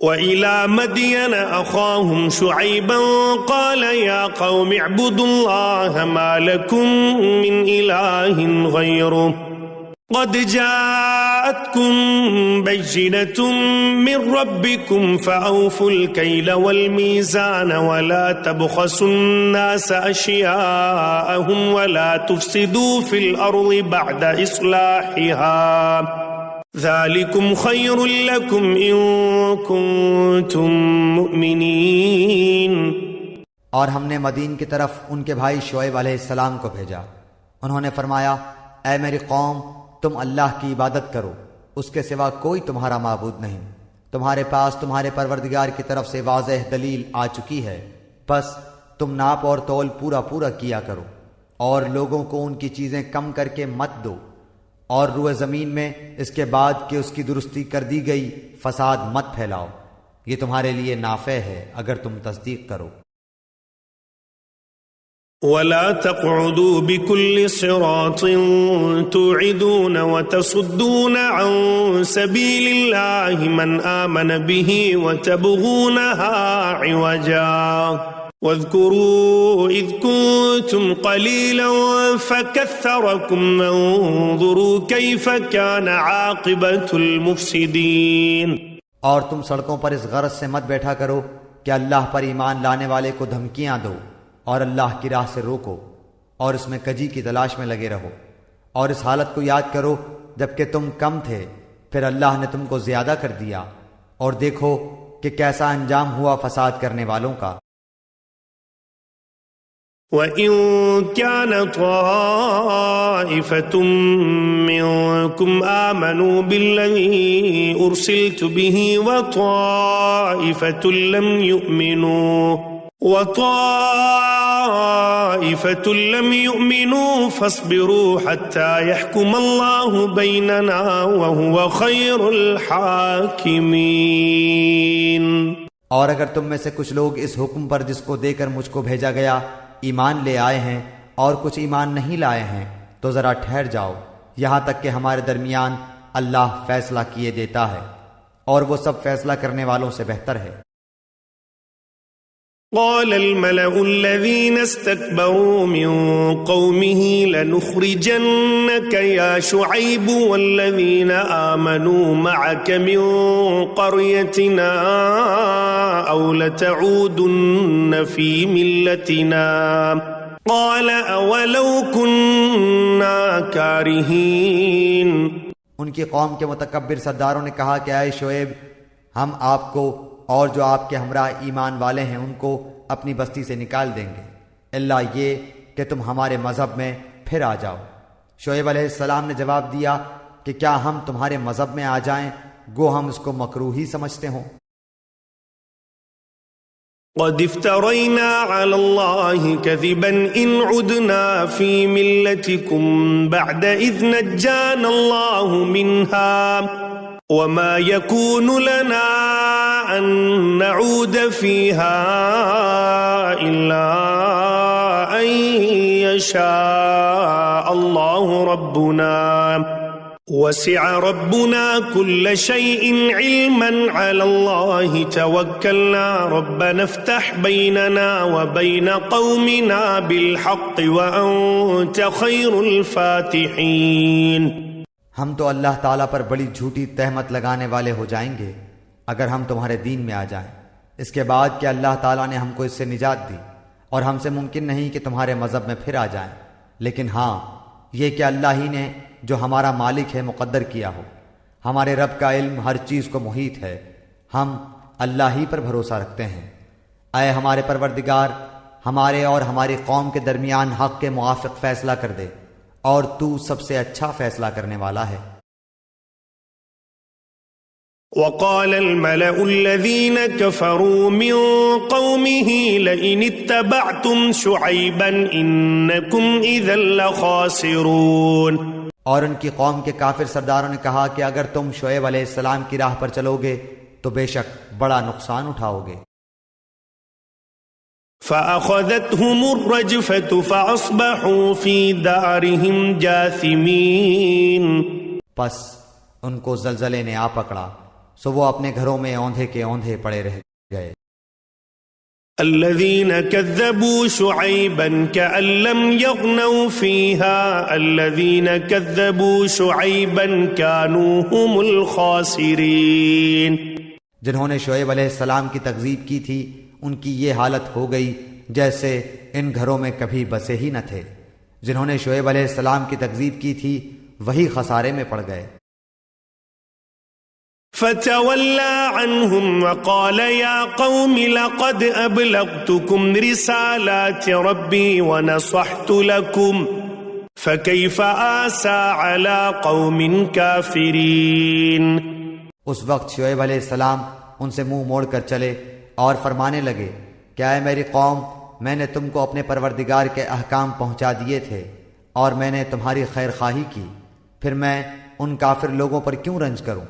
وَإِلَى مَدْيَنَ أَخَاهُمْ شُعَيْبًا قَالَ يَا قَوْمِ اعْبُدُوا اللَّهَ مَا لَكُمْ مِنْ إِلَٰهٍ غَيْرُهُ قَدْ جَاءَتْكُمْ بَيِّنَةٌ مِّن رَّبِّكُمْ فَأَوْفُوا الْكَيْلَ وَالْمِيزَانَ وَلَا تَبْخَسُوا النَّاسَ أَشْيَاءَهُمْ وَلَا تُفْسِدُوا فِي الْأَرْضِ بَعْدَ إِصْلَاحِهَا ذَلِكُمْ خَيْرٌ لَكُمْ إِن كُنتُم مُّؤْمِنِينَ۔ اور ہم نے مدین کی طرف ان کے بھائی شعیب علیہ السلام کو بھیجا۔ انہوں نے فرمایا، اے میری قوم، تم اللہ کی عبادت کرو، اس کے سوا کوئی تمہارا معبود نہیں۔ تمہارے پاس تمہارے پروردگار کی طرف سے واضح دلیل آ چکی ہے، بس تم ناپ اور تول پورا پورا کیا کرو، اور لوگوں کو ان کی چیزیں کم کر کے مت دو، اور روئے زمین میں اس کے بعد کہ اس کی درستی کر دی گئی فساد مت پھیلاؤ، یہ تمہارے لیے نافع ہے اگر تم تصدیق کرو۔ وَلَا تَقْعُدُوا بِكُلِّ صِرَاطٍ تُوعِدُونَ وَتَصُدُّونَ عَن سَبِيلِ اللَّهِ مَنْ آمَنَ بِهِ وَتَبْغُونَهَا عِوَجًا وَاذْكُرُوا إِذْ كُنتُمْ قَلِيلًا فَكَثَّرَكُمْ وَانظُرُوا كَيْفَ كَانَ عَاقِبَةُ الْمُفْسِدِينَ۔ اور تم سڑکوں پر اس غرض سے مت بیٹھا کرو کہ اللہ پر ایمان لانے والے کو دھمکیاں دو، اور اللہ کی راہ سے روکو، اور اس میں کجی کی تلاش میں لگے رہو، اور اس حالت کو یاد کرو جبکہ تم کم تھے، پھر اللہ نے تم کو زیادہ کر دیا، اور دیکھو کہ کیسا انجام ہوا فساد کرنے والوں کا۔ وَإِن كَانَ طَائِفَةٌ مِّنكُمْ آمَنُوا بِالَّذِي أُرْسِلْتُ بِهِ وَطَائِفَةٌ لَّمْ يُؤْمِنُوا فَاصْبِرُوا حَتَّى يَحْكُمَ اللَّهُ بَيْنَنَا وَهُوَ خَيْرُ الْحَاكِمِينَ۔ اور اگر تم میں سے کچھ لوگ اس حکم پر جس کو دے کر مجھ کو بھیجا گیا ایمان لے آئے ہیں اور کچھ ایمان نہیں لائے ہیں، تو ذرا ٹھہر جاؤ یہاں تک کہ ہمارے درمیان اللہ فیصلہ کیے دیتا ہے، اور وہ سب فیصلہ کرنے والوں سے بہتر ہے۔ قال الملأ الذين استكبروا من قومه لنخرجنك يا شعيب والذين آمنوا معك من قريتنا أو لتعودن في ملتنا قال أولو كنا كارهين۔ ان کی قوم کے متکبر سرداروں نے کہا کہ اے شعیب، ہم آپ کو اور جو آپ کے ہمراہ ایمان والے ہیں ان کو اپنی بستی سے نکال دیں گے، الا یہ کہ تم ہمارے مذہب میں پھر آ جاؤ۔ شعیب علیہ السلام نے جواب دیا کہ کیا ہم تمہارے مذہب میں آ جائیں گو ہم اس کو مکروہی سمجھتے ہوں؟ قد افترينا على الله كذبا إن عدنا في ملتكم بعد إذ نجانا الله منها وما يكون لنا أن نعود فيها إلا أن يشاء الله ربنا وسع ربنا كل شيء علما على الله توكلنا ربنا افتح بيننا وبين قومنا بالحق وأنت خير الفاتحين۔ ہم تو اللہ تعالیٰ پر بڑی جھوٹی تہمت لگانے والے ہو جائیں گے اگر ہم تمہارے دین میں آ جائیں، اس کے بعد کہ اللہ تعالیٰ نے ہم کو اس سے نجات دی، اور ہم سے ممکن نہیں کہ تمہارے مذہب میں پھر آ جائیں، لیکن ہاں یہ کہ اللہ ہی نے جو ہمارا مالک ہے مقدر کیا ہو۔ ہمارے رب کا علم ہر چیز کو محیط ہے، ہم اللہ ہی پر بھروسہ رکھتے ہیں۔ اے ہمارے پروردگار، ہمارے اور ہماری قوم کے درمیان حق کے موافق فیصلہ کر دے، اور تو سب سے اچھا فیصلہ کرنے والا ہے۔ وقال الملأ الذين كفروا من قومه لئن اتبعتم شعيبا إنكم إذا لخاسرون۔ اور ان کی قوم کے کافر سرداروں نے کہا کہ اگر تم شعیب علیہ السلام کی راہ پر چلو گے تو بے شک بڑا نقصان اٹھاؤ گے۔ فأخذتهم الرجفة فأصبحوا في دارهم جاثمين۔ پس ان کو زلزلے نے آ پکڑا سو وہ اپنے گھروں میں اوندھے کے اوندھے پڑے رہ گئے۔ الذين كذبوا شعيبا كأن لم يغنوا فيها الذين كذبوا شعيبا كانوا هم الخاسرين۔ جنہوں نے شعیب علیہ السلام کی تکذیب کی تھی ان کی یہ حالت ہو گئی جیسے ان گھروں میں کبھی بسے ہی نہ تھے۔ جنہوں نے شعیب علیہ السلام کی تکذیب کی تھی وہی خسارے میں پڑ گئے۔ فتولى عنهم وقال يا قوم لقد أبلغتكم رسالات ربي ونصحت لكم فكيف آسى على قوم كافرين۔ اس وقت شعیب علیہ السلام ان سے منہ موڑ کر چلے اور فرمانے لگے، کیا اے میری قوم، میں نے تم کو اپنے پروردگار کے احکام پہنچا دیے تھے اور میں نے تمہاری خیر خواہی کی، پھر میں ان کافر لوگوں پر کیوں رنج کروں؟